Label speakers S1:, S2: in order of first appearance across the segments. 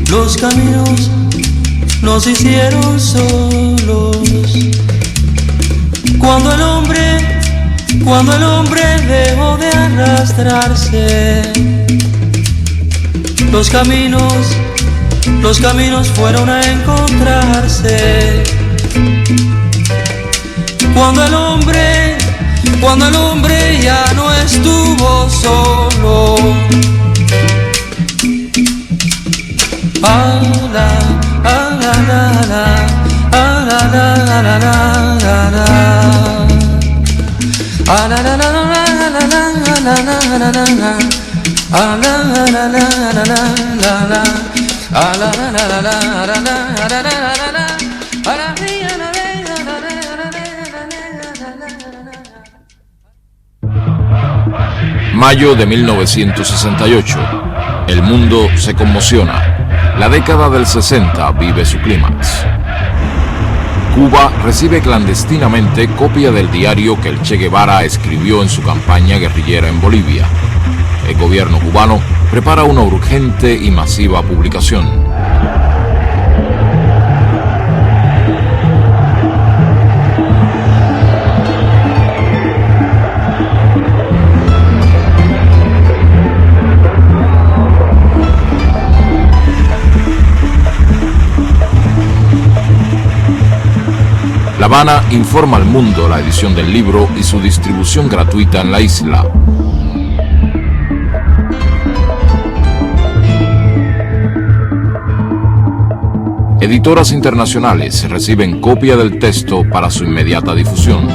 S1: Los caminos nos hicieron solos. Cuando el hombre dejó de arrastrarse, los caminos fueron a encontrarse. Cuando el hombre ya no estuvo solo.
S2: Mayo de 1968. El mundo se conmociona. La década del 60 vive su clímax. Cuba recibe clandestinamente copia del diario que el Che Guevara escribió en su campaña guerrillera en Bolivia. El gobierno cubano prepara una urgente y masiva publicación. La Habana informa al mundo la edición del libro y su distribución gratuita en la isla. Editoras internacionales reciben copia del texto para su inmediata difusión.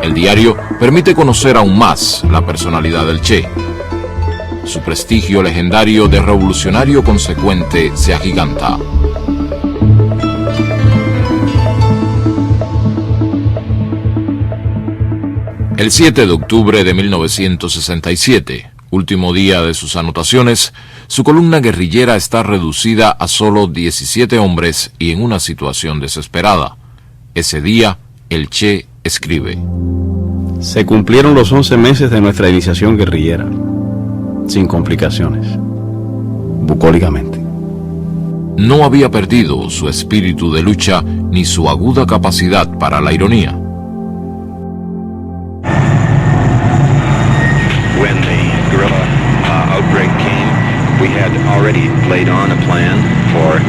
S2: El diario permite conocer aún más la personalidad del Che. Su prestigio legendario de revolucionario consecuente se agiganta. El 7 de octubre de 1967, último día de sus anotaciones, su columna guerrillera está reducida a solo 17 hombres y en una situación desesperada. Ese día, el Che escribe:
S3: Se cumplieron los 11 meses de nuestra iniciación guerrillera, sin complicaciones, bucólicamente.
S2: No había perdido su espíritu de lucha ni su aguda capacidad para la ironía.
S4: When the guerrilla outbreak came, we had already laid on a plan for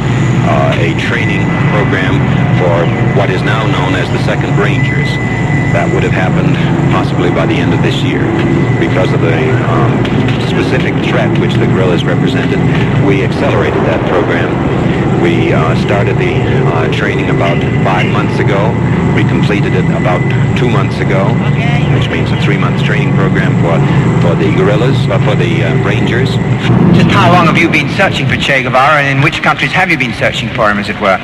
S4: a training program for what is now known as the 2nd Rangers. That would have happened possibly by the end of this year. Because of the specific threat which the guerrillas represented, we accelerated that program. We started the training about 5 months ago. We completed it about 2 months ago, which means a 3-month training program for the guerrillas, for the Rangers.
S5: Just how long have you been searching for Che Guevara, and in which countries have you been searching for him, as it were?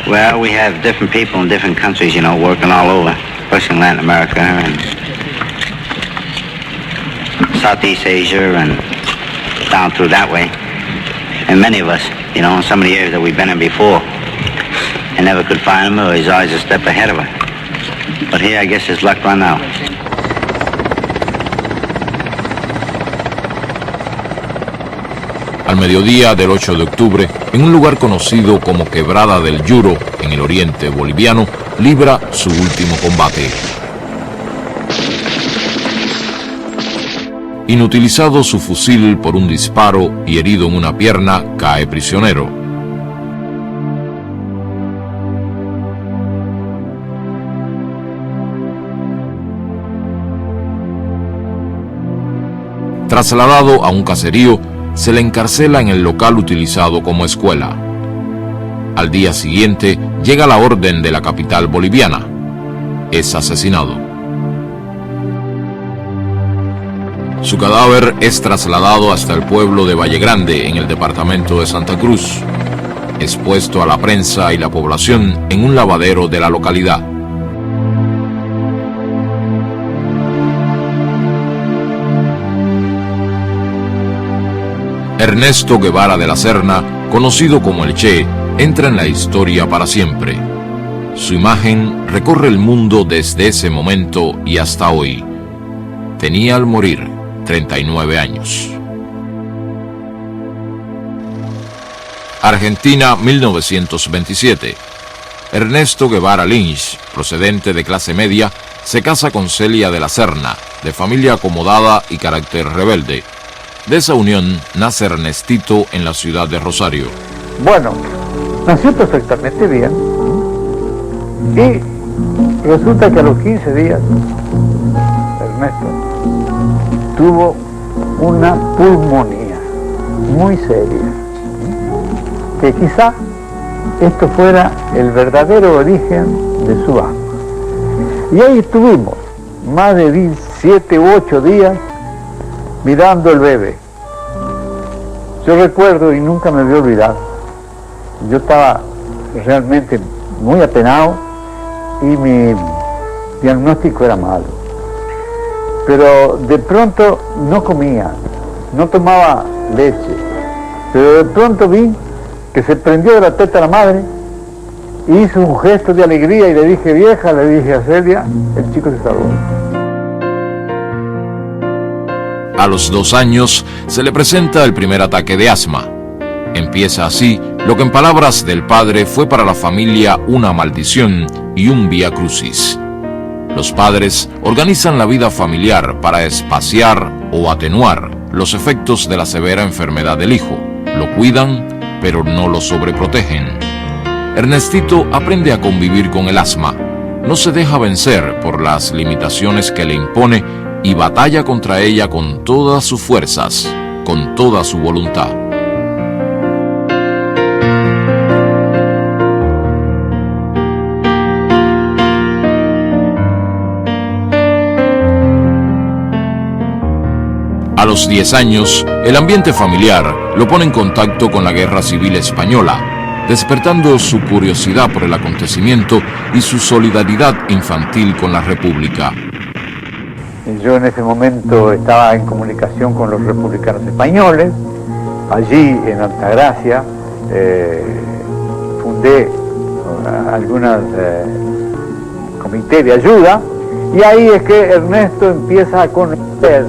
S6: Well, we have different people in different countries, you know, working all over, especially in Latin America and Southeast Asia and down through that way. And many of us, you know, in some of the areas that we've been in before, and never could find him, or he's always a step ahead of us. But here, I guess his luck run out.
S2: Al mediodía del 8 de octubre, en un lugar conocido como Quebrada del Yuro, en el oriente boliviano, libra su último combate. Inutilizado su fusil por un disparo y herido en una pierna, cae prisionero. Trasladado a un caserío, se le encarcela en el local utilizado como escuela. Al día siguiente llega la orden de la capital boliviana. Es asesinado. Su cadáver es trasladado hasta el pueblo de Valle Grande, en el departamento de Santa Cruz, expuesto a la prensa y la población en un lavadero de la localidad. Ernesto Guevara de la Serna, conocido como el Che, entra en la historia para siempre. Su imagen recorre el mundo desde ese momento y hasta hoy. Tenía al morir 39 años. Argentina, 1927. Ernesto Guevara Lynch, procedente de clase media, se casa con Celia de la Serna, de familia acomodada y carácter rebelde. De esa unión nace Ernestito en la ciudad de Rosario.
S7: Bueno, nació perfectamente bien y resulta que a los 15 días Ernesto tuvo una pulmonía muy seria, que quizá esto fuera el verdadero origen de su asma. Y ahí estuvimos más de 7 u 8 días mirando el bebé. Yo recuerdo, y nunca me voy a olvidar, yo estaba realmente muy apenado y mi diagnóstico era malo. Pero de pronto no comía, no tomaba leche, pero de pronto vi que se prendió de la teta la madre y hizo un gesto de alegría y le dije, vieja, le dije a Celia, el chico se salvó.
S2: A los 2 años se le presenta el primer ataque de asma. Empieza así lo que en palabras del padre fue para la familia una maldición y un vía crucis. Los padres organizan la vida familiar para espaciar o atenuar los efectos de la severa enfermedad del hijo. Lo cuidan, pero no lo sobreprotegen. Ernestito aprende a convivir con el asma. No se deja vencer por las limitaciones que le impone y batalla contra ella con todas sus fuerzas, con toda su voluntad. A los 10 años, el ambiente familiar lo pone en contacto con la Guerra Civil Española, despertando su curiosidad por el acontecimiento y su solidaridad infantil con la República.
S7: Yo en ese momento estaba en comunicación con los republicanos españoles. Allí en Altagracia fundé algunos comités de ayuda, y ahí es que Ernesto empieza a conocer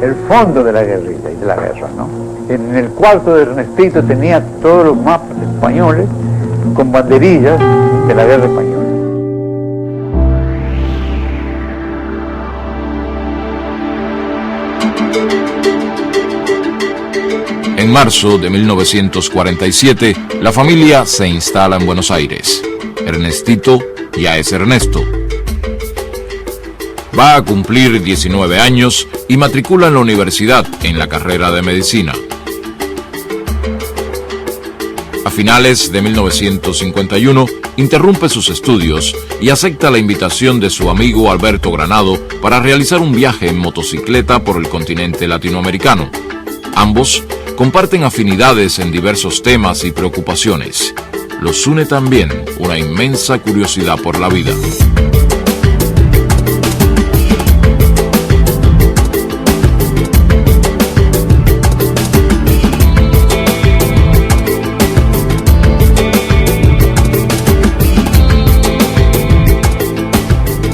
S7: el fondo de la guerrilla y de la guerra, ¿no? En el cuarto de Ernestito tenía todos los mapas españoles con banderillas de la guerra española.
S2: En marzo de 1947, la familia se instala en Buenos Aires. Ernestito ya es Ernesto. Va a cumplir 19 años y matricula en la universidad en la carrera de medicina. A finales de 1951, interrumpe sus estudios y acepta la invitación de su amigo Alberto Granado para realizar un viaje en motocicleta por el continente latinoamericano. Ambos comparten afinidades en diversos temas y preocupaciones. Los une también una inmensa curiosidad por la vida.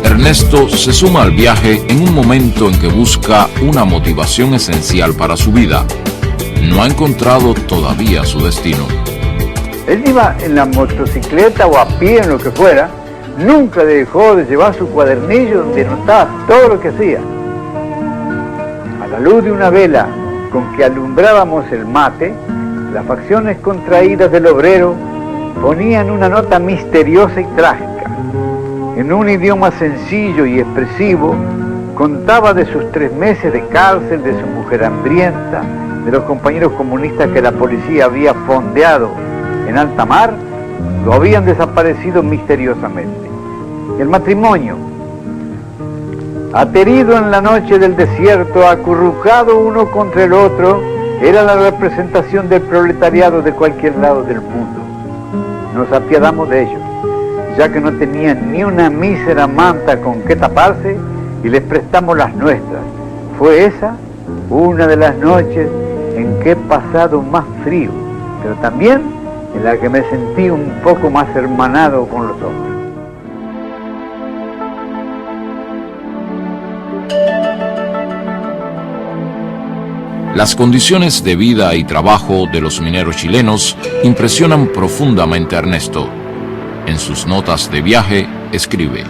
S2: Ernesto se suma al viaje en un momento en que busca una motivación esencial para su vida. No ha encontrado todavía su destino.
S7: Él iba en la motocicleta o a pie, en lo que fuera, nunca dejó de llevar su cuadernillo donde anotaba todo lo que hacía. A la luz de una vela con que alumbrábamos el mate, las facciones contraídas del obrero ponían una nota misteriosa y trágica. En un idioma sencillo y expresivo, contaba de sus 3 meses de cárcel, de su mujer hambrienta, de los compañeros comunistas que la policía había fondeado en alta mar, lo habían desaparecido misteriosamente. El matrimonio Aterido en la noche del desierto, acurrucado uno contra el otro, era la representación del proletariado de cualquier lado del mundo. Nos apiadamos de ellos, ya que no tenían ni una mísera manta con que taparse, y les prestamos las nuestras. Fue esa una de las noches en que he pasado más frío, pero también en la que me sentí un poco más hermanado con los hombres.
S2: Las condiciones de vida y trabajo de los mineros chilenos impresionan profundamente a Ernesto. En sus notas de viaje escribe: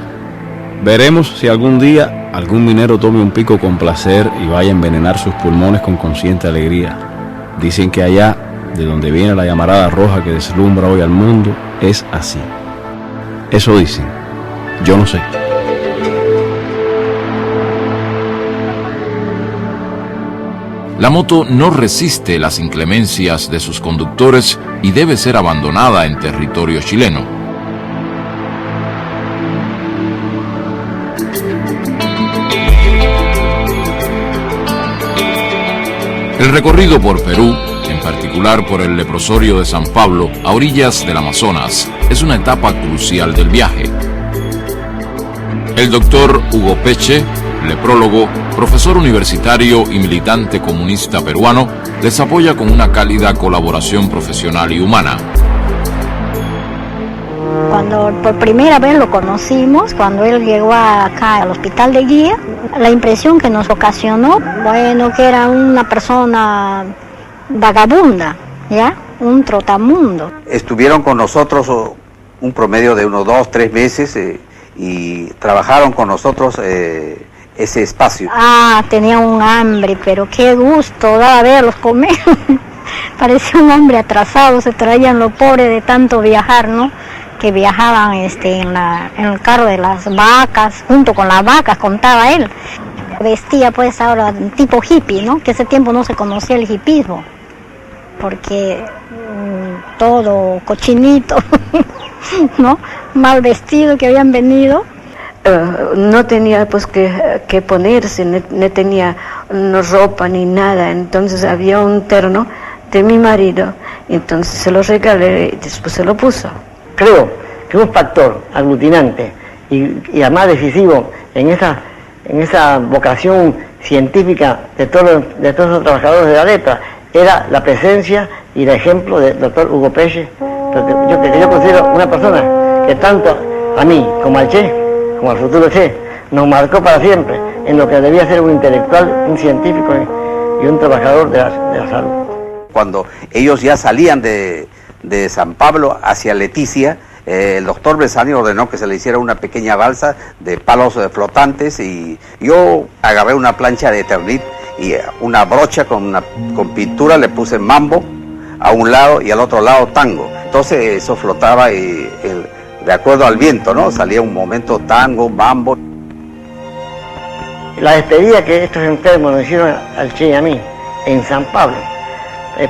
S3: veremos si algún día algún minero tome un pico con placer y vaya a envenenar sus pulmones con consciente alegría. Dicen que allá, de donde viene la llamarada roja que deslumbra hoy al mundo, es así. Eso dicen. Yo no sé.
S2: La moto no resiste las inclemencias de sus conductores y debe ser abandonada en territorio chileno. El recorrido por Perú, en particular por el leprosorio de San Pablo, a orillas del Amazonas, es una etapa crucial del viaje. El doctor Hugo Peche, leprólogo, profesor universitario y militante comunista peruano, les apoya con una cálida colaboración profesional y humana.
S8: Cuando por primera vez lo conocimos, cuando él llegó acá al hospital de Guía, la impresión que nos ocasionó, bueno, que era una persona vagabunda, ¿ya? Un trotamundo.
S9: Estuvieron con nosotros un promedio de unos 2-3 meses y trabajaron con nosotros ese espacio.
S8: Tenía un hambre, pero qué gusto daba verlos comer. Parecía un hombre atrasado, se traían lo pobre de tanto viajar, ¿no? Que viajaban en el carro de las vacas, junto con las vacas, contaba él. Vestía pues ahora tipo hippie, ¿no? Que ese tiempo no se conocía el hippismo, porque todo cochinito, ¿no? Mal vestido que habían venido.
S10: No tenía pues que ponerse, no tenía ropa ni nada, entonces había un terno de mi marido, entonces se lo regalé y después se lo puso.
S11: Creo que un factor aglutinante y además decisivo en esa vocación científica de todos los trabajadores de la letra era la presencia y el ejemplo del doctor Hugo Peche, que yo considero una persona que tanto a mí como al Che, como al futuro Che, nos marcó para siempre en lo que debía ser un intelectual, un científico y un trabajador de la salud.
S9: Cuando ellos ya salían de San Pablo hacia Leticia, el doctor Besani ordenó que se le hiciera una pequeña balsa de palos flotantes y yo agarré una plancha de Eternit y una brocha con pintura, le puse mambo a un lado y al otro lado tango. Entonces eso flotaba y de acuerdo al viento, ¿no? Salía un momento tango, mambo.
S11: La despedida que estos enfermos nos hicieron al Che y a mí en San Pablo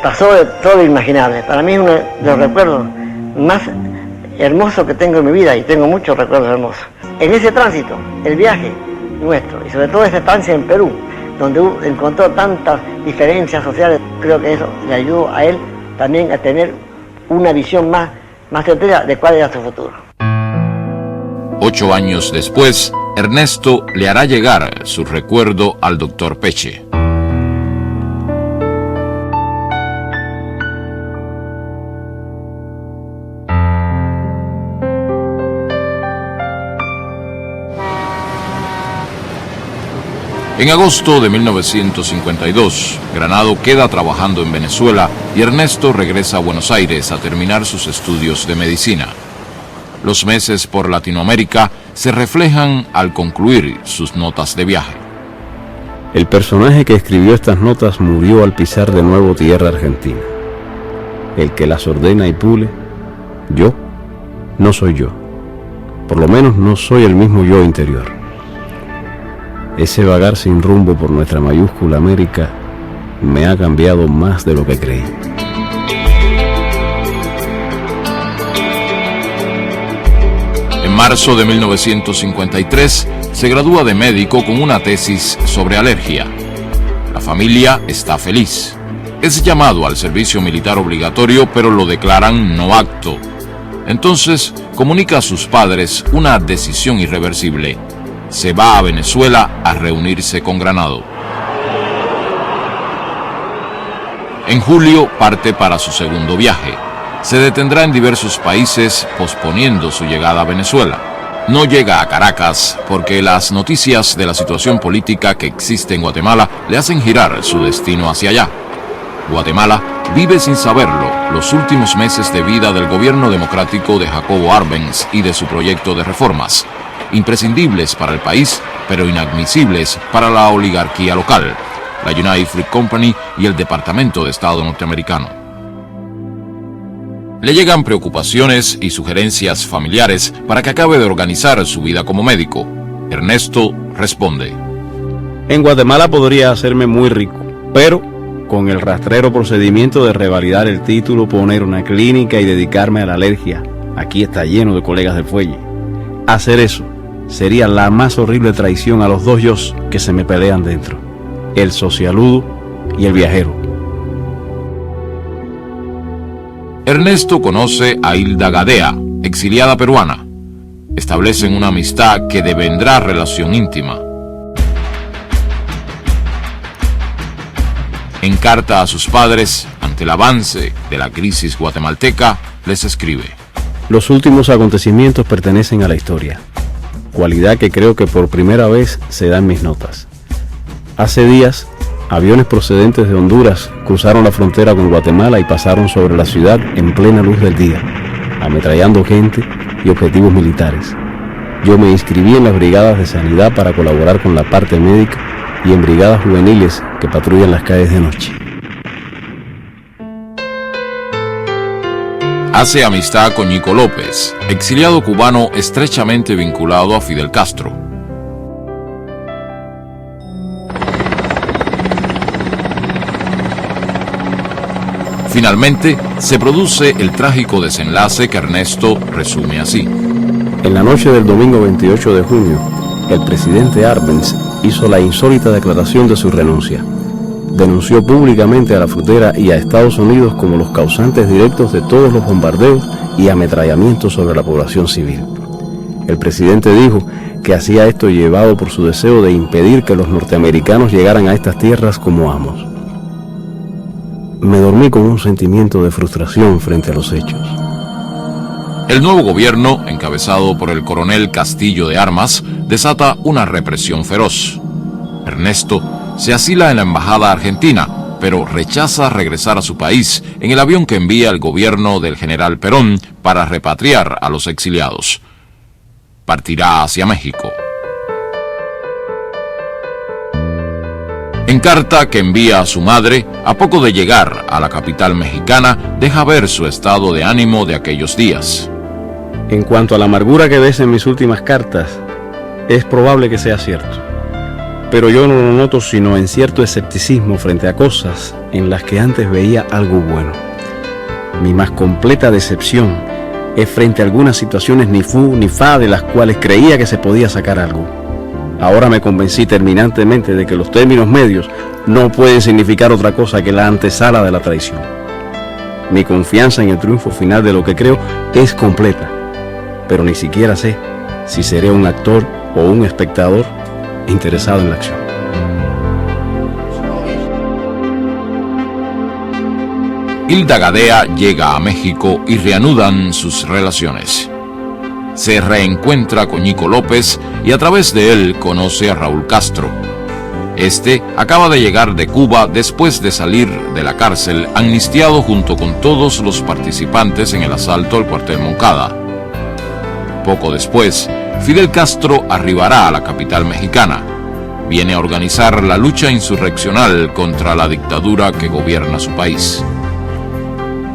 S11: pasó de todo lo imaginable. Para mí es uno de los recuerdos más hermosos que tengo en mi vida, y tengo muchos recuerdos hermosos. En ese tránsito, el viaje nuestro, y sobre todo esa estancia en Perú, donde encontró tantas diferencias sociales, creo que eso le ayudó a él también a tener una visión más certera de cuál era su futuro.
S2: 8 años después, Ernesto le hará llegar su recuerdo al doctor Peche. En agosto de 1952, Granado queda trabajando en Venezuela y Ernesto regresa a Buenos Aires a terminar sus estudios de medicina. Los meses por Latinoamérica se reflejan al concluir sus notas de viaje.
S3: El personaje que escribió estas notas murió al pisar de nuevo tierra argentina. El que las ordena y pule, yo, no soy yo. Por lo menos no soy el mismo yo interior. Ese vagar sin rumbo por nuestra mayúscula América me ha cambiado más de lo que creí.
S2: En marzo de 1953 se gradúa de médico con una tesis sobre alergia. La familia está feliz. Es llamado al servicio militar obligatorio, pero lo declaran no apto. Entonces comunica a sus padres una decisión irreversible. Se va a Venezuela a reunirse con Granado. En julio parte para su segundo viaje. Se detendrá en diversos países posponiendo su llegada a Venezuela. No llega a Caracas porque las noticias de la situación política que existe en Guatemala le hacen girar su destino hacia allá. Guatemala vive sin saberlo los últimos meses de vida del gobierno democrático de Jacobo Arbenz y de su proyecto de reformas, imprescindibles para el país, pero inadmisibles para la oligarquía local, la United Fruit Company y el Departamento de Estado norteamericano. Le llegan preocupaciones y sugerencias familiares para que acabe de organizar su vida como médico. Ernesto responde:
S3: En Guatemala podría hacerme muy rico, pero con el rastrero procedimiento de revalidar el título, poner una clínica y dedicarme a la alergia. Aquí está lleno de colegas del fuelle. Hacer eso sería la más horrible traición a los dos yos que se me pelean dentro: el socialudo y el viajero.
S2: Ernesto conoce a Hilda Gadea, exiliada peruana. Establecen una amistad que devendrá relación íntima. En carta a sus padres, ante el avance de la crisis guatemalteca, les escribe:
S3: Los últimos acontecimientos pertenecen a la historia, cualidad que creo que por primera vez se da en mis notas. Hace días, aviones procedentes de Honduras cruzaron la frontera con Guatemala y pasaron sobre la ciudad en plena luz del día, ametrallando gente y objetivos militares. Yo me inscribí en las brigadas de sanidad para colaborar con la parte médica y en brigadas juveniles que patrullan las calles de noche.
S2: Hace amistad con Ñico López, exiliado cubano estrechamente vinculado a Fidel Castro. Finalmente, se produce el trágico desenlace que Ernesto resume así.
S3: En la noche del domingo 28 de junio, el presidente Arbenz hizo la insólita declaración de su renuncia. Denunció públicamente a la frutera y a Estados Unidos como los causantes directos de todos los bombardeos y ametrallamientos sobre la población civil. El presidente dijo que hacía esto llevado por su deseo de impedir que los norteamericanos llegaran a estas tierras como amos. Me dormí con un sentimiento de frustración frente a los hechos.
S2: El nuevo gobierno, encabezado por el coronel Castillo de Armas, desata una represión feroz. Ernesto se asila en la embajada argentina, pero rechaza regresar a su país en el avión que envía el gobierno del general Perón para repatriar a los exiliados. Partirá hacia México. En carta que envía a su madre, a poco de llegar a la capital mexicana, deja ver su estado de ánimo de aquellos días.
S3: En cuanto a la amargura que ves en mis últimas cartas, es probable que sea cierto. Pero yo no lo noto sino en cierto escepticismo frente a cosas en las que antes veía algo bueno. Mi más completa decepción es frente a algunas situaciones ni fu ni fa de las cuales creía que se podía sacar algo. Ahora me convencí terminantemente de que los términos medios no pueden significar otra cosa que la antesala de la traición. Mi confianza en el triunfo final de lo que creo es completa, pero ni siquiera sé si seré un actor o un espectador interesado en la acción.
S2: Hilda Gadea llega a México y reanudan sus relaciones. Se reencuentra con Ñico López y a través de él conoce a Raúl Castro. Este acaba de llegar de Cuba después de salir de la cárcel amnistiado junto con todos los participantes en el asalto al cuartel Moncada. Poco después, Fidel Castro arribará a la capital mexicana. Viene a organizar la lucha insurreccional contra la dictadura que gobierna su país.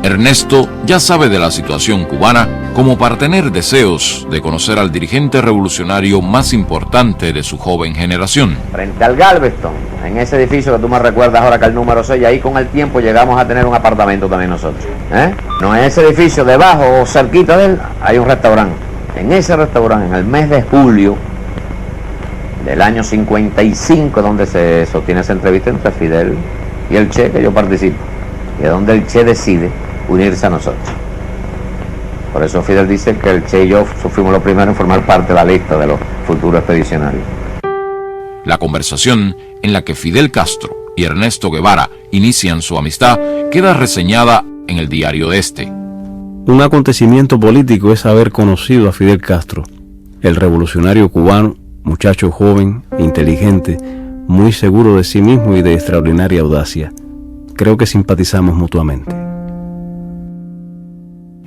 S2: Ernesto ya sabe de la situación cubana como para tener deseos de conocer al dirigente revolucionario más importante de su joven generación.
S12: Frente al Galveston, en ese edificio que tú me recuerdas ahora que el número 6, ahí con el tiempo llegamos a tener un apartamento también nosotros. No, en ese edificio debajo o cerquita de él hay un restaurante. En ese restaurante, en el mes de julio, del año 55, donde se sostiene esa entrevista entre Fidel y el Che, que yo participo, y es donde el Che decide unirse a nosotros. Por eso Fidel dice que el Che y yo fuimos los primeros en formar parte de la lista de los futuros expedicionarios.
S2: La conversación en la que Fidel Castro y Ernesto Guevara inician su amistad queda reseñada en el diario de este.
S3: Un acontecimiento político es haber conocido a Fidel Castro, el revolucionario cubano, muchacho joven, inteligente, muy seguro de sí mismo y de extraordinaria audacia. Creo que simpatizamos mutuamente.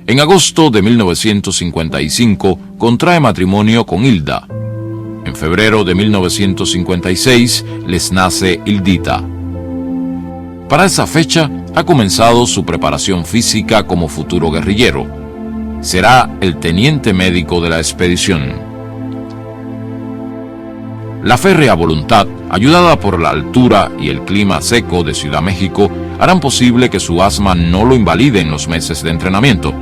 S2: En agosto de 1955 contrae matrimonio con Hilda. En febrero de 1956 les nace Hildita. Para esa fecha ha comenzado su preparación física como futuro guerrillero. Será el teniente médico de la expedición. La férrea voluntad, ayudada por la altura y el clima seco de Ciudad México, harán posible que su asma no lo invalide en los meses de entrenamiento.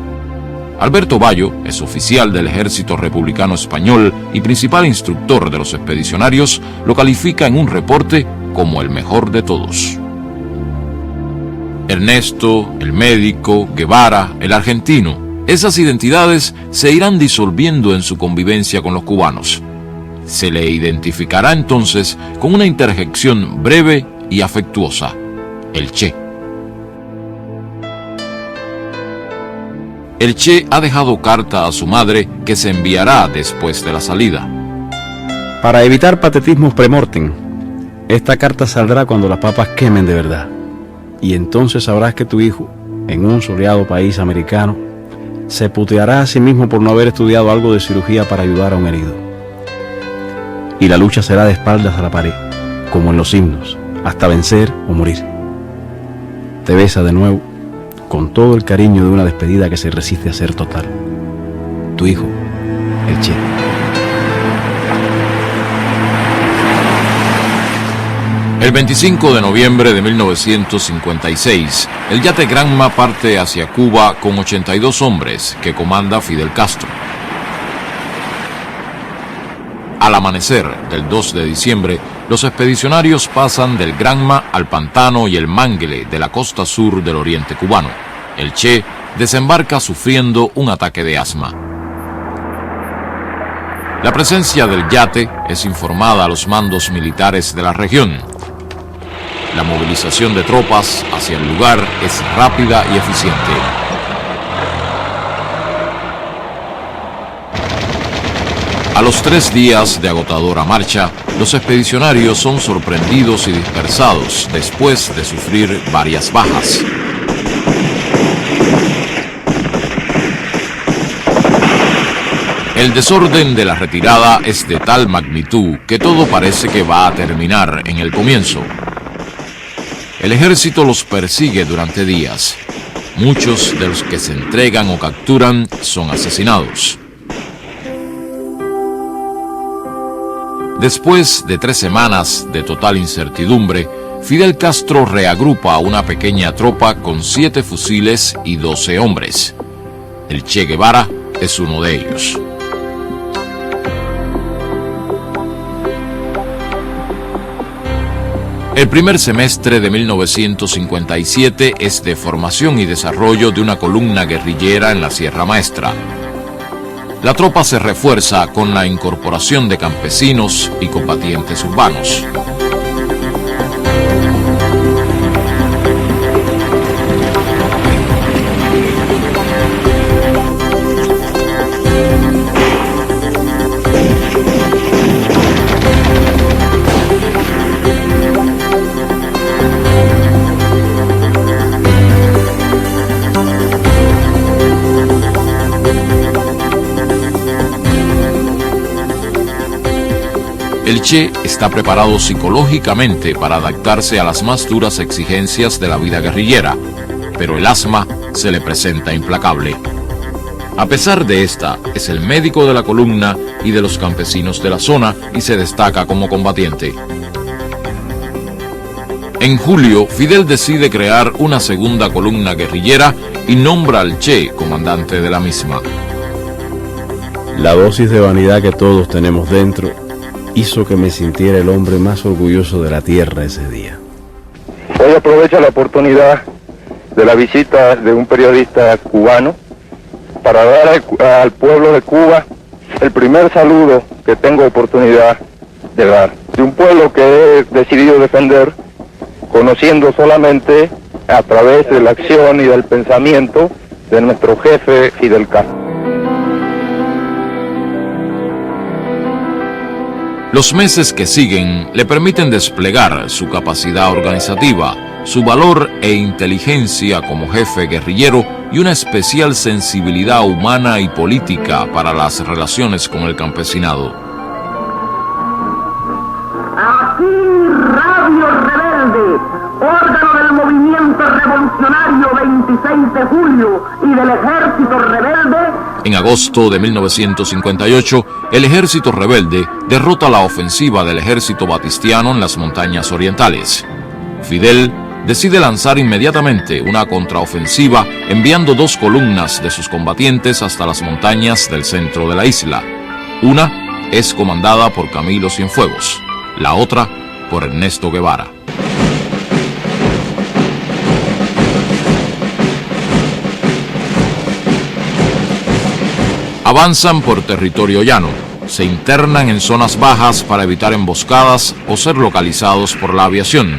S2: Alberto Bayo es oficial del Ejército Republicano Español y principal instructor de los expedicionarios, lo califica en un reporte como el mejor de todos. Ernesto, el médico, Guevara, el argentino, esas identidades se irán disolviendo en su convivencia con los cubanos. Se le identificará entonces con una interjección breve y afectuosa: el Che. El Che ha dejado carta a su madre que se enviará después de la salida.
S3: Para evitar patetismos premortem, esta carta saldrá cuando las papas quemen de verdad. Y entonces sabrás que tu hijo, en un soleado país americano, se puteará a sí mismo por no haber estudiado algo de cirugía para ayudar a un herido. Y la lucha será de espaldas a la pared, como en los himnos, hasta vencer o morir. Te besa de nuevo, con todo el cariño de una despedida que se resiste a ser total. Tu hijo, el Che.
S2: El 25 de noviembre de 1956, el yate Granma parte hacia Cuba con 82 hombres que comanda Fidel Castro. Al amanecer del 2 de diciembre, los expedicionarios pasan del Granma al Pantano y el Mangle de la costa sur del oriente cubano. El Che desembarca sufriendo un ataque de asma. La presencia del yate es informada a los mandos militares de la región. La movilización de tropas hacia el lugar es rápida y eficiente. A los 3 días de agotadora marcha, los expedicionarios son sorprendidos y dispersados después de sufrir varias bajas. El desorden de la retirada es de tal magnitud que todo parece que va a terminar en el comienzo. El ejército los persigue durante días. Muchos de los que se entregan o capturan son asesinados. Después de 3 semanas de total incertidumbre, Fidel Castro reagrupa a una pequeña tropa con 7 fusiles y 12 hombres. El Che Guevara es uno de ellos. El primer semestre de 1957 es de formación y desarrollo de una columna guerrillera en la Sierra Maestra. La tropa se refuerza con la incorporación de campesinos y combatientes urbanos. El Che está preparado psicológicamente para adaptarse a las más duras exigencias de la vida guerrillera, pero el asma se le presenta implacable. A pesar de esta, es el médico de la columna y de los campesinos de la zona y se destaca como combatiente. En julio, Fidel decide crear una segunda columna guerrillera y nombra al Che comandante de la misma.
S3: La dosis de vanidad que todos tenemos dentro hizo que me sintiera el hombre más orgulloso de la tierra ese día.
S13: Hoy aprovecho la oportunidad de la visita de un periodista cubano para dar al pueblo de Cuba el primer saludo que tengo oportunidad de dar. De un pueblo que he decidido defender, conociendo solamente a través de la acción y del pensamiento de nuestro jefe Fidel Castro.
S2: Los meses que siguen le permiten desplegar su capacidad organizativa, su valor e inteligencia como jefe guerrillero y una especial sensibilidad humana y política para las relaciones con el campesinado.
S14: Aquí Radio Rebelde, órgano del movimiento revolucionario 26 de julio y del Ejército Rebelde.
S2: En agosto de 1958, el Ejército Rebelde derrota la ofensiva del ejército batistiano en las montañas orientales. Fidel decide lanzar inmediatamente una contraofensiva enviando 2 columnas de sus combatientes hasta las montañas del centro de la isla. Una es comandada por Camilo Cienfuegos, la otra por Ernesto Guevara. Avanzan por territorio llano, se internan en zonas bajas para evitar emboscadas o ser localizados por la aviación.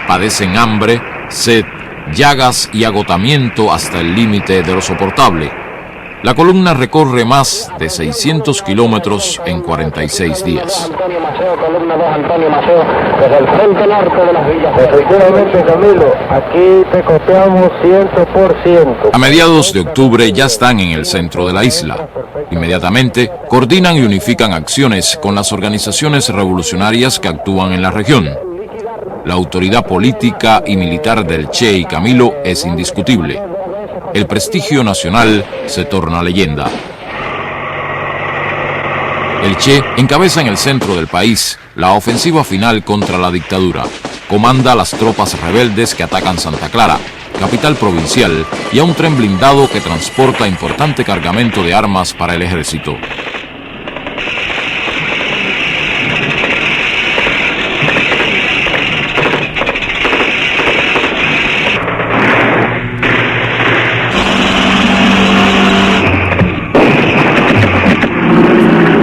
S2: Padecen hambre, sed, llagas y agotamiento hasta el límite de lo soportable. La columna recorre más de 600 kilómetros en 46 días.
S13: Antonio Maceo, columna 2, Antonio Maceo, desde el frente norte de las villas. Efectivamente, Camilo, aquí te copiamos 100%.
S2: A mediados de octubre ya están en el centro de la isla. Inmediatamente coordinan y unifican acciones con las organizaciones revolucionarias que actúan en la región. La autoridad política y militar del Che y Camilo es indiscutible. El prestigio nacional se torna leyenda. El Che encabeza en el centro del país la ofensiva final contra la dictadura. Comanda a las tropas rebeldes que atacan Santa Clara, capital provincial, y a un tren blindado que transporta importante cargamento de armas para el ejército.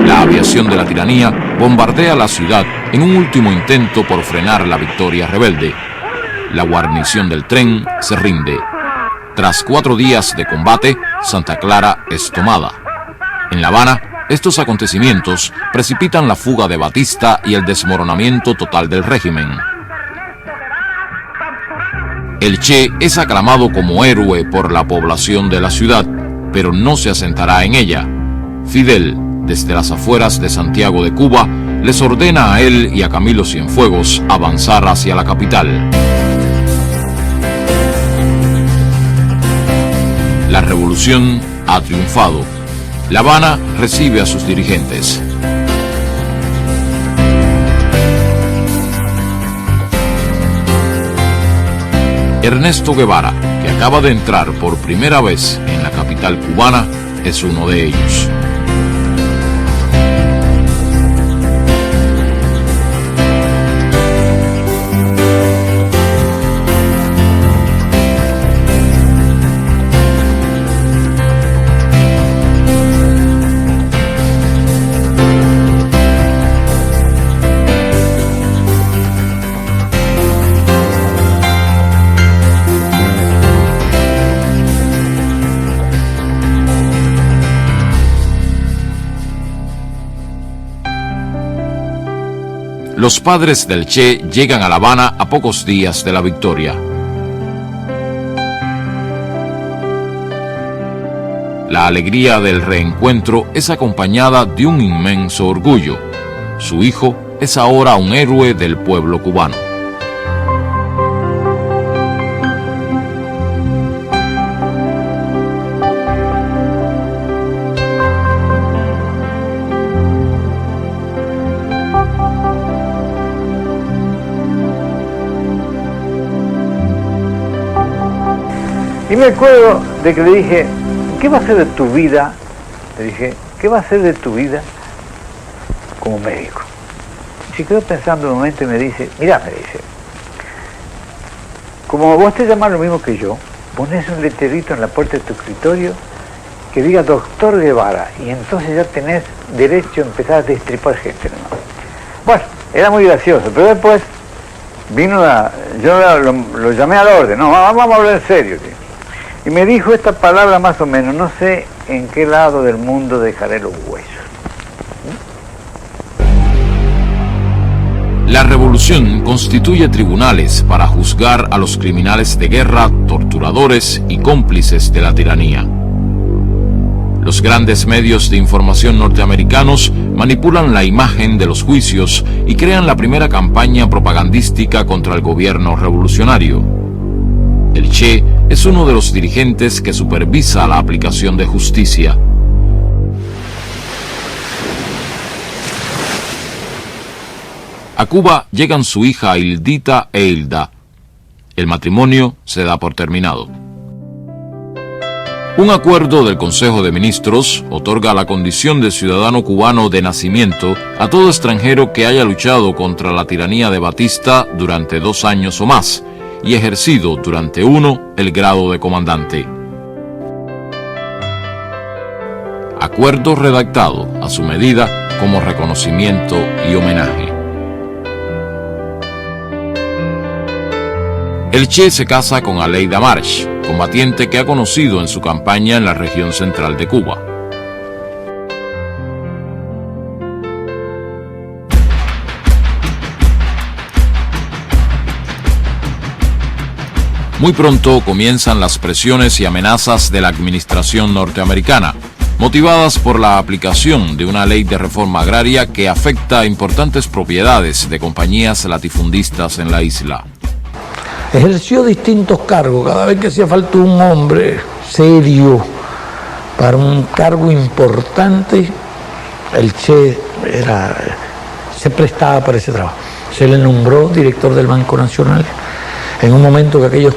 S2: La aviación de la tiranía bombardea la ciudad en un último intento por frenar la victoria rebelde. La guarnición del tren se rinde. Tras 4 días de combate, Santa Clara es tomada. En La Habana, estos acontecimientos precipitan la fuga de Batista y el desmoronamiento total del régimen. El Che es aclamado como héroe por la población de la ciudad, pero no se asentará en ella. Fidel, desde las afueras de Santiago de Cuba, les ordena a él y a Camilo Cienfuegos avanzar hacia la capital. La revolución ha triunfado. La Habana recibe a sus dirigentes. Ernesto Guevara, que acaba de entrar por primera vez en la capital cubana, es uno de ellos. Los padres del Che llegan a La Habana a pocos días de la victoria. La alegría del reencuentro es acompañada de un inmenso orgullo. Su hijo es ahora un héroe del pueblo cubano.
S7: Y me acuerdo de que le dije, ¿qué va a hacer de tu vida? Le dije, ¿qué va a hacer de tu vida como médico? se quedó pensando un momento y me dice, mirá, me dice, como vos te llamás lo mismo que yo, pones un letrerito en la puerta de tu escritorio que diga Doctor Guevara, y entonces ya tenés derecho a empezar a destripar gente, ¿no? Bueno, era muy gracioso, pero después vino yo lo llamé al orden, no, vamos a hablar en serio, tío. Y me dijo esta palabra más o menos, no sé en qué lado del mundo dejaré los huesos.
S2: La revolución constituye tribunales para juzgar a los criminales de guerra, torturadores y cómplices de la tiranía. Los grandes medios de información norteamericanos manipulan la imagen de los juicios y crean la primera campaña propagandística contra el gobierno revolucionario. El Che es uno de los dirigentes que supervisa la aplicación de justicia. A Cuba llegan su hija Hildita e Hilda. El matrimonio se da por terminado. Un acuerdo del Consejo de Ministros otorga la condición de ciudadano cubano de nacimiento a todo extranjero que haya luchado contra la tiranía de Batista durante 2 años o más y ejercido durante 1 el grado de comandante. Acuerdo redactado a su medida como reconocimiento y homenaje. El Che se casa con Aleida March, combatiente que ha conocido en su campaña en la región central de Cuba. Muy pronto comienzan las presiones y amenazas de la administración norteamericana, motivadas por la aplicación de una ley de reforma agraria que afecta a importantes propiedades de compañías latifundistas en la isla.
S15: Ejerció distintos cargos, cada vez que hacía falta un hombre serio para un cargo importante, el Che se prestaba para ese trabajo. Se le nombró director del Banco Nacional, en un momento que aquellos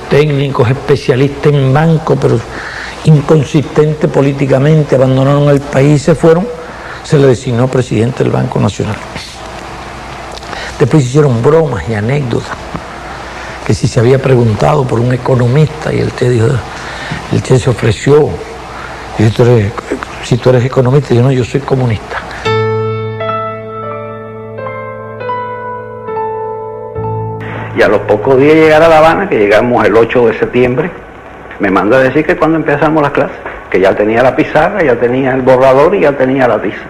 S15: técnicos, especialistas en banco, pero inconsistentes políticamente, abandonaron el país y se fueron, se le designó presidente del Banco Nacional. Después hicieron bromas y anécdotas, que si se había preguntado por un economista, y el Che se ofreció, y si tú eres economista, yo no, yo soy comunista.
S9: Y a los pocos días de llegar a La Habana, que llegamos el 8 de septiembre, me mandó a decir que cuando empezamos las clases, que ya tenía la pizarra, ya tenía el borrador y ya tenía la tiza.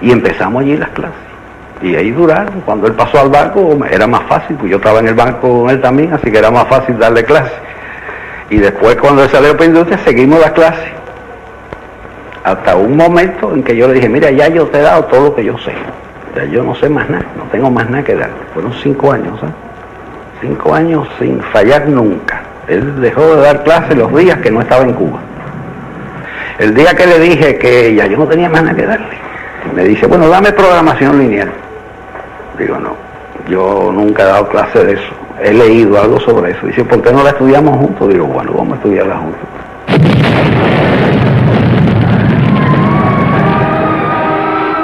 S9: Y empezamos allí las clases. Y ahí duraron. Cuando él pasó al banco era más fácil, pues yo estaba en el banco con él también, así que era más fácil darle clases. Y después cuando él salió para industria seguimos las clases. Hasta un momento en que yo le dije, mira, ya yo te he dado todo lo que yo sé. Ya yo no sé más nada, no tengo más nada que dar. Fueron 5 años, ¿eh? 5 años sin fallar nunca. Él dejó de dar clases los días que no estaba en Cuba. El día que le dije que ya yo no tenía más nada que darle, me dice, bueno, dame programación lineal. Digo, no, yo nunca he dado clase de eso. He leído algo sobre eso. Dice, ¿por qué no la estudiamos juntos? Digo, bueno, vamos a estudiarla juntos.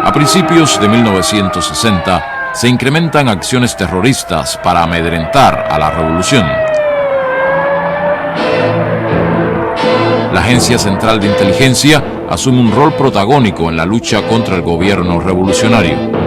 S2: A principios de 1960 se incrementan acciones terroristas para amedrentar a la revolución. La Agencia Central de Inteligencia asume un rol protagónico en la lucha contra el gobierno revolucionario.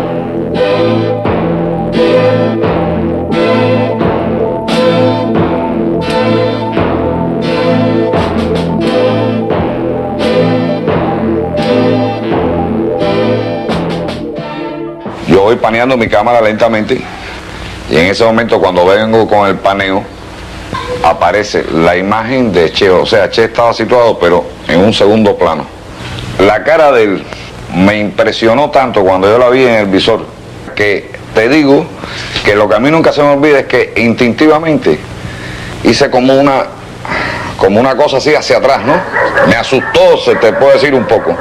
S16: Yo voy paneando mi cámara lentamente y en ese momento cuando vengo con el paneo aparece la imagen de Che, o sea, Che estaba situado pero en un segundo plano. La cara de él me impresionó tanto cuando yo la vi en el visor, que te digo que lo que a mí nunca se me olvida es que instintivamente hice como una cosa así hacia atrás, ¿no? Me asustó, se te puede decir un poco,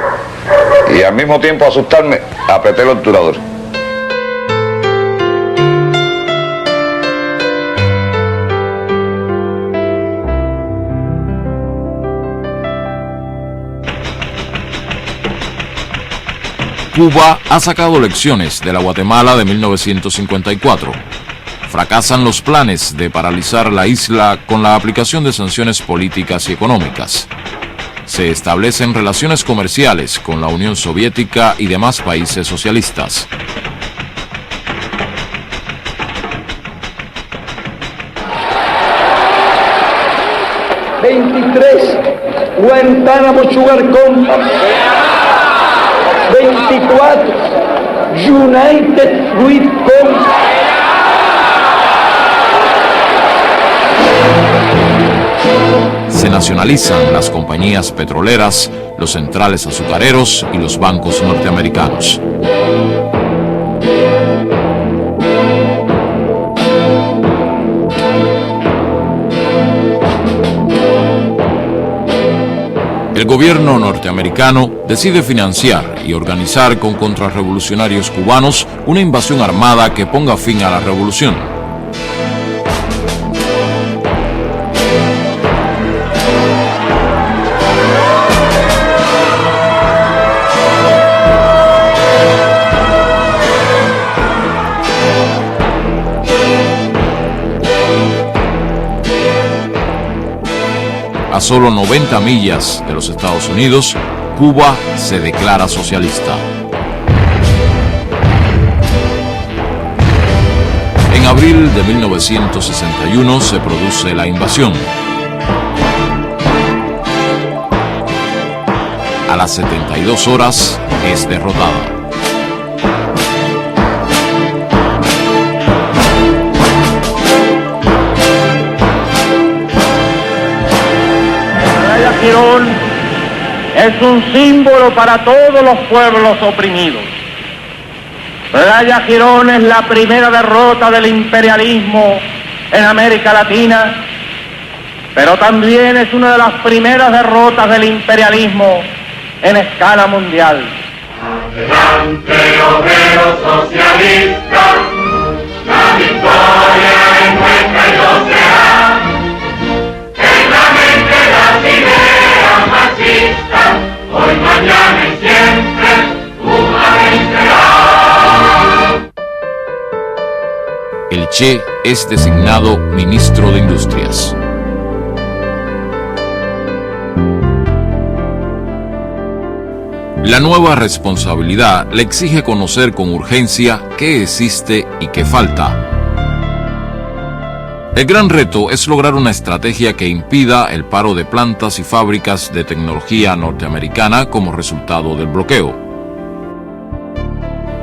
S16: y al mismo tiempo asustarme, apreté el obturador.
S2: Cuba ha sacado lecciones de la Guatemala de 1954. Fracasan los planes de paralizar la isla con la aplicación de sanciones políticas y económicas. Se establecen relaciones comerciales con la Unión Soviética y demás países socialistas.
S17: Guantánamo Sugar Company. 24 United Fruit Company.
S2: Se nacionalizan las compañías petroleras, los centrales azucareros y los bancos norteamericanos. El gobierno norteamericano decide financiar y organizar con contrarrevolucionarios cubanos una invasión armada que ponga fin a la revolución. A solo 90 millas de los Estados Unidos, Cuba se declara socialista. En abril de 1961 se produce la invasión. A las 72 horas es derrotada.
S14: Girón es un símbolo para todos los pueblos oprimidos. Playa Girón es la primera derrota del imperialismo en América Latina, pero también es una de las primeras derrotas del imperialismo en escala mundial.
S18: Adelante, obreros socialistas, la victoria es nuestra y lo será. En la mente las ideas marxistas, hoy, mañana y siempre, Cuba vencerá.
S2: El Che es designado ministro de Industrias. La nueva responsabilidad le exige conocer con urgencia qué existe y qué falta. El gran reto es lograr una estrategia que impida el paro de plantas y fábricas de tecnología norteamericana como resultado del bloqueo.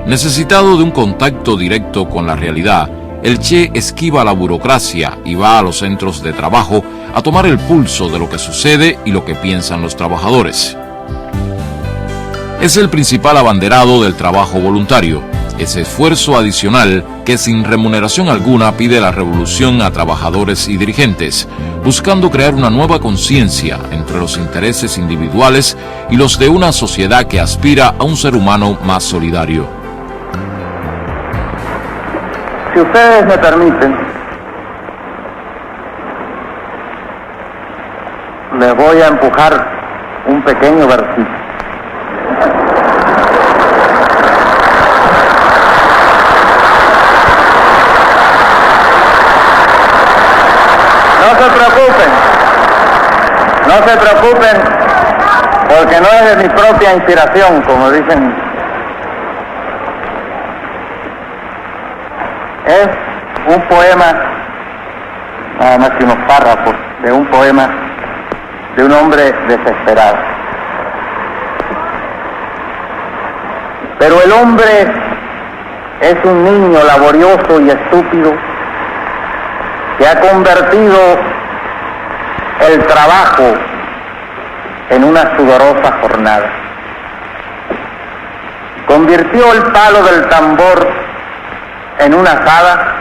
S2: Necesitado de un contacto directo con la realidad, el Che esquiva la burocracia y va a los centros de trabajo a tomar el pulso de lo que sucede y lo que piensan los trabajadores. Es el principal abanderado del trabajo voluntario, ese esfuerzo adicional que sin remuneración alguna pide la revolución a trabajadores y dirigentes, buscando crear una nueva conciencia entre los intereses individuales y los de una sociedad que aspira a un ser humano más solidario.
S7: Si ustedes me permiten, les voy a empujar un pequeño versículo. No se preocupen, porque no es de mi propia inspiración, como dicen. Es un poema, nada más que unos párrafos de un poema de un hombre desesperado. Pero el hombre es un niño laborioso y estúpido que ha convertido el trabajo en una sudorosa jornada. Convirtió el palo del tambor en una azada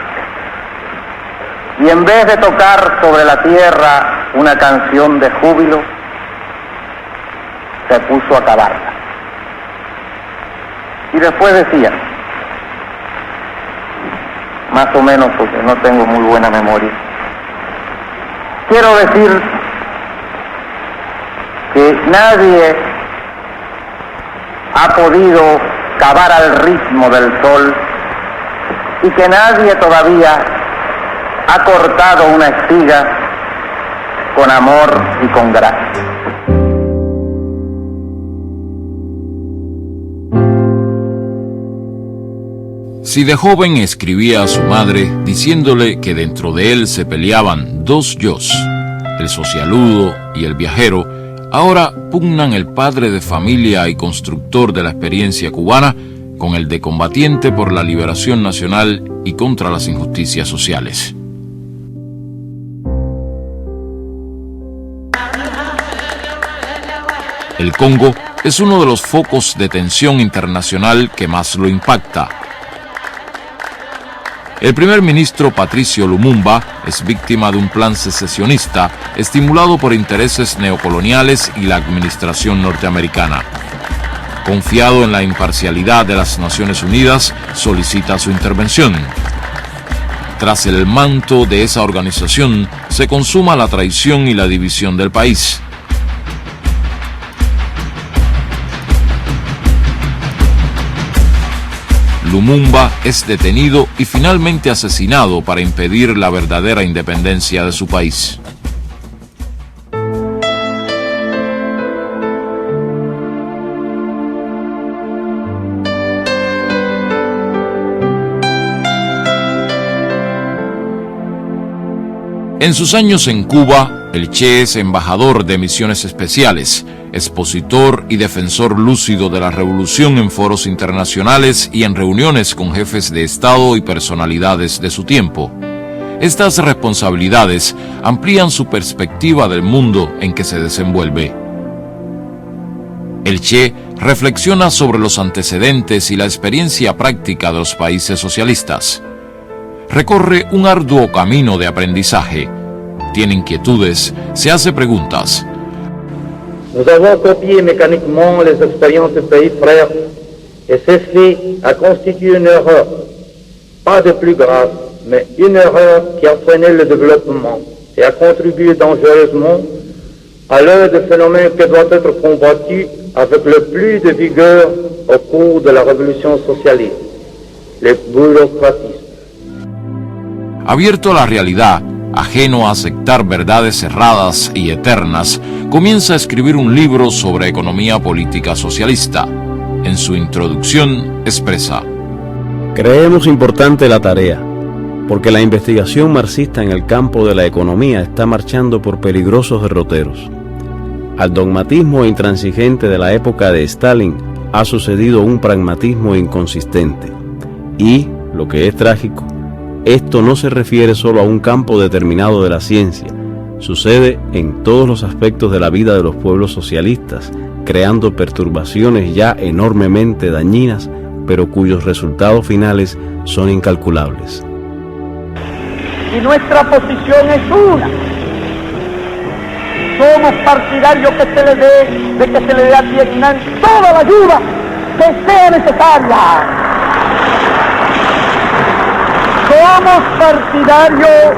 S7: y en vez de tocar sobre la tierra una canción de júbilo, se puso a cavarla. Y después decía, más o menos porque no tengo muy buena memoria, quiero decir que nadie ha podido
S14: cavar al ritmo del sol y que nadie todavía ha cortado una espiga con amor y con gracia.
S2: Si de joven escribía a su madre diciéndole que dentro de él se peleaban dos yos, el socialudo y el viajero, ahora pugnan el padre de familia y constructor de la experiencia cubana con el de combatiente por la liberación nacional y contra las injusticias sociales. El Congo es uno de los focos de tensión internacional que más lo impacta. El primer ministro Patricio Lumumba es víctima de un plan secesionista estimulado por intereses neocoloniales y la administración norteamericana. Confiado en la imparcialidad de las Naciones Unidas, solicita su intervención. Tras el manto de esa organización, se consuma la traición y la división del país. Lumumba es detenido y finalmente asesinado para impedir la verdadera independencia de su país. En sus años en Cuba, el Che es embajador de misiones especiales, expositor y defensor lúcido de la revolución en foros internacionales y en reuniones con jefes de Estado y personalidades de su tiempo. Estas responsabilidades amplían su perspectiva del mundo en que se desenvuelve. El Che reflexiona sobre los antecedentes y la experiencia práctica de los países socialistas. Recorre un arduo camino de aprendizaje. Tiene inquietudes, se hace preguntas.
S14: Nous avons copié mécaniquement les expériences des pays frères et ce fait a constitué une erreur, pas de plus grave, mais une erreur qui a freiné le développement et a contribué dangereusement à l'un des phénomènes qui doit être combattu avec le plus de vigueur au cours de la révolution socialiste, le bureaucratisme.
S2: Abierto a la realidad, ajeno a aceptar verdades cerradas y eternas, comienza a escribir un libro sobre economía política socialista. En su introducción expresa:
S3: creemos importante la tarea, porque la investigación marxista en el campo de la economía está marchando por peligrosos derroteros. Al dogmatismo intransigente de la época de Stalin ha sucedido un pragmatismo inconsistente. Y, lo que es trágico, esto no se refiere solo a un campo determinado de la ciencia, sucede en todos los aspectos de la vida de los pueblos socialistas, creando perturbaciones ya enormemente dañinas, pero cuyos resultados finales son incalculables.
S14: Y nuestra posición es una. Somos partidarios de que se le dé a Vietnam toda la ayuda que sea necesaria. Somos partidarios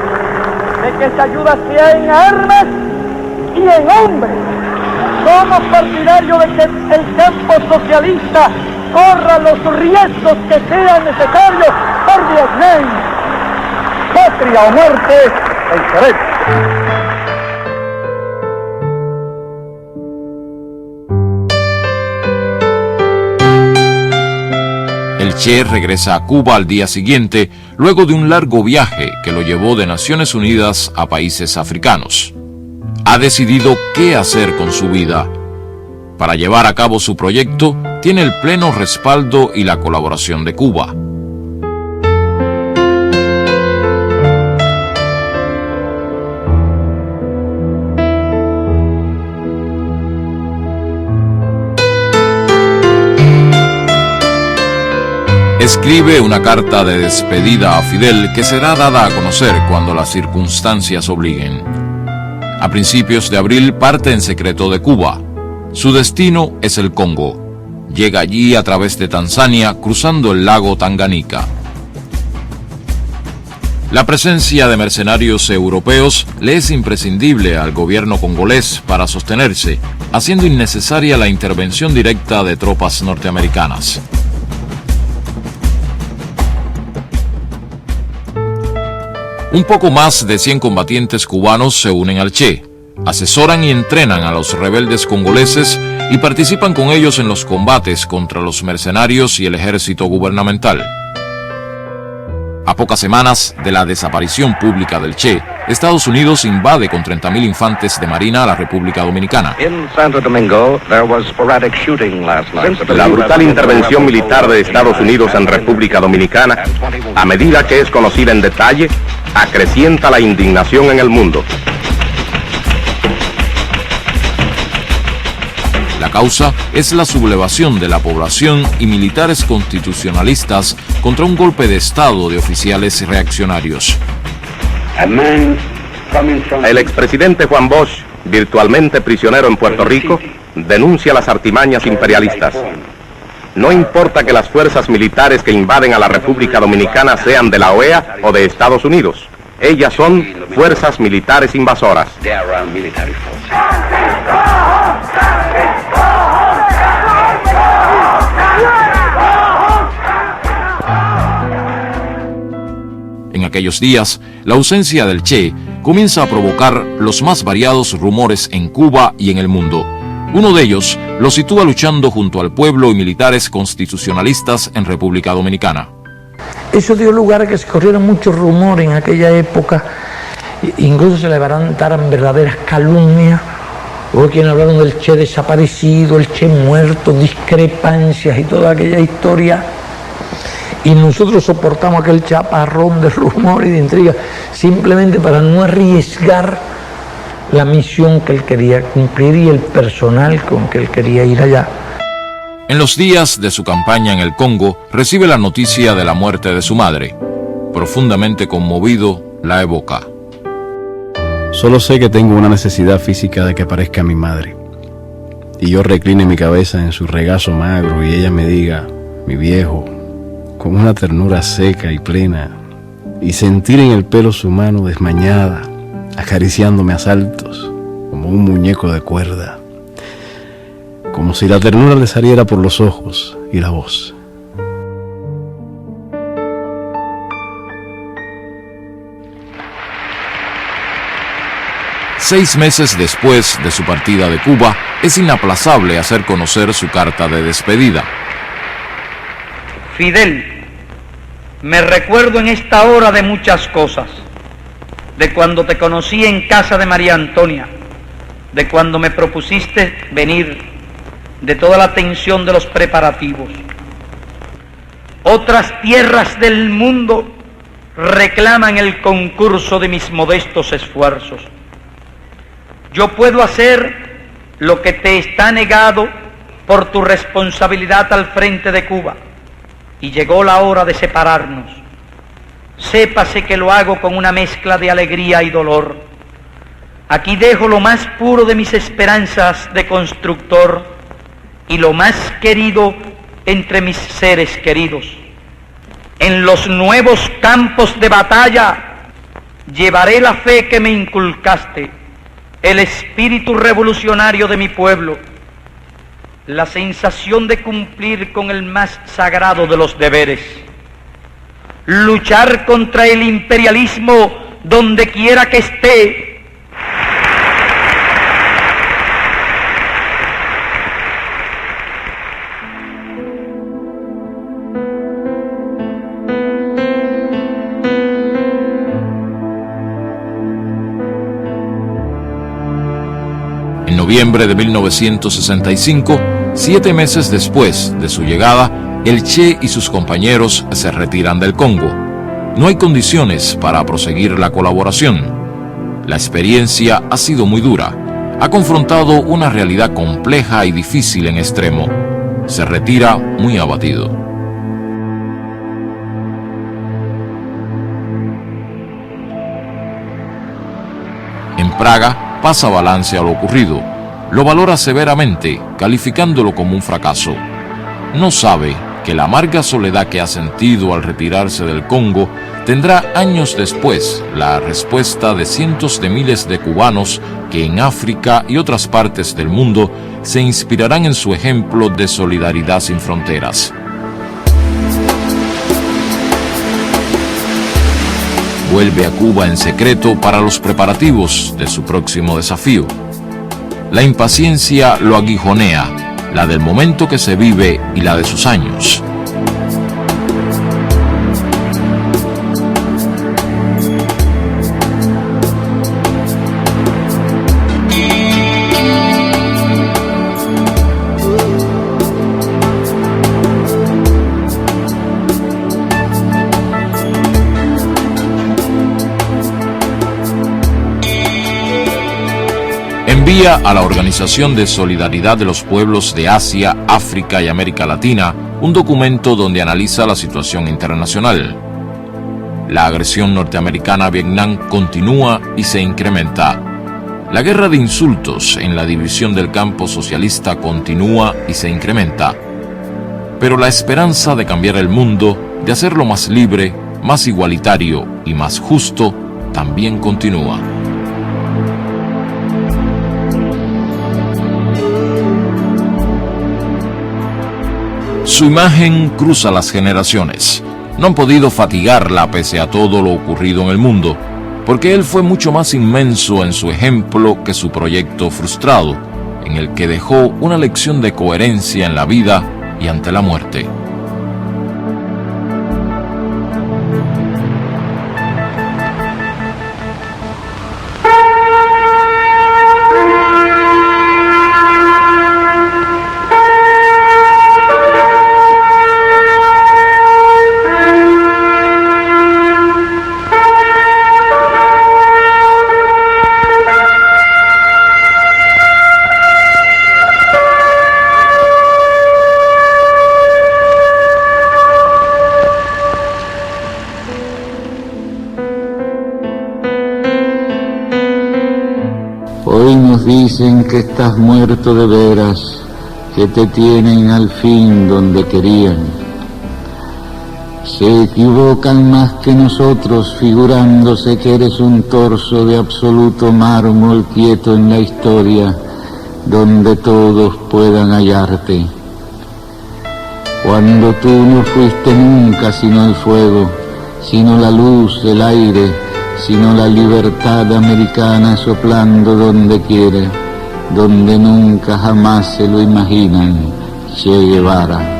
S14: de que esa ayuda sea en armas y en hombres. Somos partidarios de que el campo socialista corra los riesgos que sean necesarios por Vietnam. Patria o muerte, venceremos.
S2: El Che regresa a Cuba al día siguiente, luego de un largo viaje que lo llevó de Naciones Unidas a países africanos. Ha decidido qué hacer con su vida. Para llevar a cabo su proyecto, tiene el pleno respaldo y la colaboración de Cuba. Escribe una carta de despedida a Fidel que será dada a conocer cuando las circunstancias obliguen. A principios de abril parte en secreto de Cuba. Su destino es el Congo. Llega allí a través de Tanzania, cruzando el lago Tanganica. La presencia de mercenarios europeos le es imprescindible al gobierno congolés para sostenerse, haciendo innecesaria la intervención directa de tropas norteamericanas. Un poco más de 100 combatientes cubanos se unen al Che, asesoran y entrenan a los rebeldes congoleses y participan con ellos en los combates contra los mercenarios y el ejército gubernamental. A pocas semanas de la desaparición pública del Che, Estados Unidos invade con 30.000 infantes de marina a la República Dominicana.
S19: La brutal intervención militar de Estados Unidos en República Dominicana, a medida que es conocida en detalle, acrecienta la indignación en el mundo.
S2: La causa es la sublevación de la población y militares constitucionalistas contra un golpe de Estado de oficiales reaccionarios.
S19: El expresidente Juan Bosch, virtualmente prisionero en Puerto Rico, denuncia las artimañas imperialistas. No importa que las fuerzas militares que invaden a la República Dominicana sean de la OEA o de Estados Unidos. Ellas son fuerzas militares invasoras.
S2: En aquellos días, la ausencia del Che comienza a provocar los más variados rumores en Cuba y en el mundo. Uno de ellos lo sitúa luchando junto al pueblo y militares constitucionalistas en República Dominicana.
S15: Eso dio lugar a que se corrieran muchos rumores en aquella época, incluso se levantaran verdaderas calumnias. Hubo quienes hablaron del Che desaparecido, el Che muerto, discrepancias y toda aquella historia. Y nosotros soportamos aquel chaparrón de rumor y de intriga simplemente para no arriesgar la misión que él quería cumplir y el personal con que él quería ir allá.
S2: En los días de su campaña en el Congo, recibe la noticia de la muerte de su madre. Profundamente conmovido, la evoca.
S3: Solo sé que tengo una necesidad física de que aparezca mi madre. Y yo recline mi cabeza en su regazo magro y ella me diga, mi viejo, con una ternura seca y plena, y sentir en el pelo su mano desmañada, acariciándome a saltos, como un muñeco de cuerda, como si la ternura le saliera por los ojos y la voz.
S2: Seis meses después de su partida de Cuba, es inaplazable hacer conocer su carta de despedida.
S20: Fidel, me recuerdo en esta hora de muchas cosas, de cuando te conocí en casa de María Antonia, de cuando me propusiste venir, de toda la tensión de los preparativos. Otras tierras del mundo reclaman el concurso de mis modestos esfuerzos. Yo puedo hacer lo que te está negado por tu responsabilidad al frente de Cuba. Y llegó la hora de separarnos. Sépase que lo hago con una mezcla de alegría y dolor. Aquí dejo lo más puro de mis esperanzas de constructor y lo más querido entre mis seres queridos. En los nuevos campos de batalla llevaré la fe que me inculcaste, el espíritu revolucionario de mi pueblo, la sensación de cumplir con el más sagrado de los deberes, luchar contra el imperialismo donde quiera que esté.
S2: En noviembre de 1965, 7 meses después de su llegada, el Che y sus compañeros se retiran del Congo. No hay condiciones para proseguir la colaboración. La experiencia ha sido muy dura. Ha confrontado una realidad compleja y difícil en extremo. Se retira muy abatido. En Praga pasa balance a lo ocurrido. Lo valora severamente, calificándolo como un fracaso. No sabe que la amarga soledad que ha sentido al retirarse del Congo tendrá años después la respuesta de cientos de miles de cubanos que en África y otras partes del mundo se inspirarán en su ejemplo de solidaridad sin fronteras. vuelve a Cuba en secreto para los preparativos de su próximo desafío. La impaciencia lo aguijonea, la del momento que se vive y la de sus años. Envía a la Organización de Solidaridad de los Pueblos de Asia, África y América Latina un documento donde analiza la situación internacional. La agresión norteamericana a Vietnam continúa y se incrementa. La guerra de insultos en la división del campo socialista continúa y se incrementa. Pero la esperanza de cambiar el mundo, de hacerlo más libre, más igualitario y más justo, también continúa. Su imagen cruza las generaciones. No han podido fatigarla pese a todo lo ocurrido en el mundo, porque él fue mucho más inmenso en su ejemplo que su proyecto frustrado, en el que dejó una lección de coherencia en la vida y ante la muerte.
S21: Hoy nos dicen que estás muerto de veras, que te tienen al fin donde querían. Se equivocan más que nosotros, figurándose que eres un torso de absoluto mármol quieto en la historia, donde todos puedan hallarte. Cuando tú no fuiste nunca sino el fuego, sino la luz del aire, sino la libertad americana soplando donde quiere, donde nunca jamás se lo imaginan, Che Guevara.